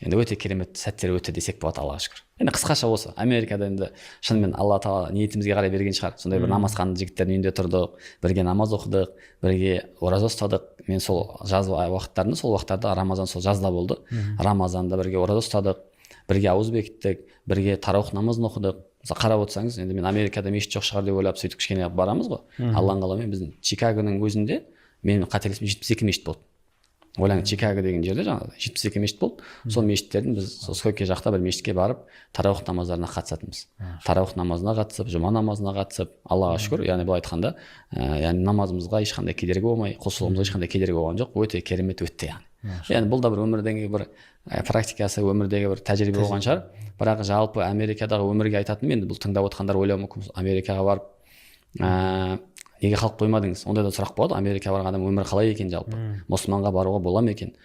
енді өте керемет сәттер өтті десек болады, Аллаға шүкір. Енді қысқаша осы. Америкада енді шынымен Алла тағала ниетімізге қарай берген шығар. Сондай бір намазхан жігіттердің үйінде тұрдық, бірге намаз оқыдық, бірге ораза ұстадық. Мен сол жаз уақыттарында, сол уақыттарда Рамазан сол жазда болды. Рамазанда бірге ораза ұстадық, бірге ауыз бекіттік, бірге тараух намазын оқыдық. Қарап отырсаңыз, енді мен Америкада мешіт жоқ шығар деп ойлап сөйтіп кішкене барамыз ғой. Алланың қалауымен біздің Чикагоның өзінде мен қателеспесем 72 мешіт болды. Ойлаңыз, Чикаго деген жерде жаңағы 72 мешіт болды. Сол мешіттердің біз сол Скойке жақта бір мешітке барып тараух намаздарына қатысатынбыз. Тараух намазына қатысып, жұма намазына қатысып, Аллаға шүкір, яғни былай айтқанда, яғни намазымызға ешқандай кедергі болмай, құлшылығымызға ешқандай кедергі болған жоқ, өте керемет өтті яғни. Яғни бұл да бір өмірдегі бір практикасы, өмірдегі бір тәжірибе болған шығар. Бірақ жалпы Америкадағы өмірге айтатыным, енді бұл тыңдап отырғандар ойлауы мүмкін, Америкаға барып неге қалып қоймадыңыз? Ондай да сұрақ болады. Америкаға барған адам өмір қалай екен жалпы? Мұсылманға баруға бола ма екен?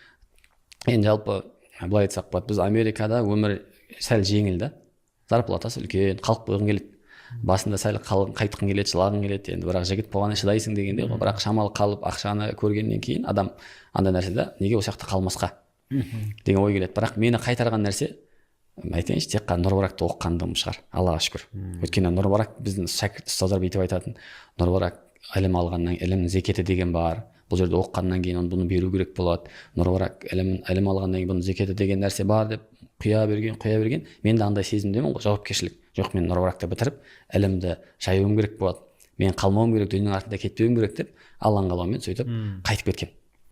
Енді жалпы былай айтсақ болады, біз Америкада өмір сәл жеңіл да. Зарплатасы үлкен, қалып қойғың келеді. Басында сәл қайтқың келеді, жылағың келеді. Енді бірақ жігіт болғаннан шыдайсың дегенде ғой. Бірақ шамалы қалып ақшаны көргеннен кейін адам андай нәрседе неге осы жақта қалмасқа деген ой келеді. Бірақ мені қайтарған нәрсе, айтайыншы, тек қана Нұрбаракты оқығандығым шығар. Аллаға шүкір. Өйткені Нұрбарак біздің шәкірт ұстаздар бүйтіп айтатын. Нұрбарак ілім алғаннан ілімнің зекеті деген бар. Бұл жерде оқығаннан кейін бұны беру керек болады. Нұрбарак ілім алғаннан кейін бұның зекеті деген нәрсе бар деп құя берген. Мен де андай сезімдемін ғой, жауапкершілік. Жоқ, мен Нұрбаракты бітіріп, ілімді жаюым керек болады. Мен қалмауым керек, дүниенің артында кетпеуім керек деп Алланың қалауымен сөйтіп қайтып кеткен.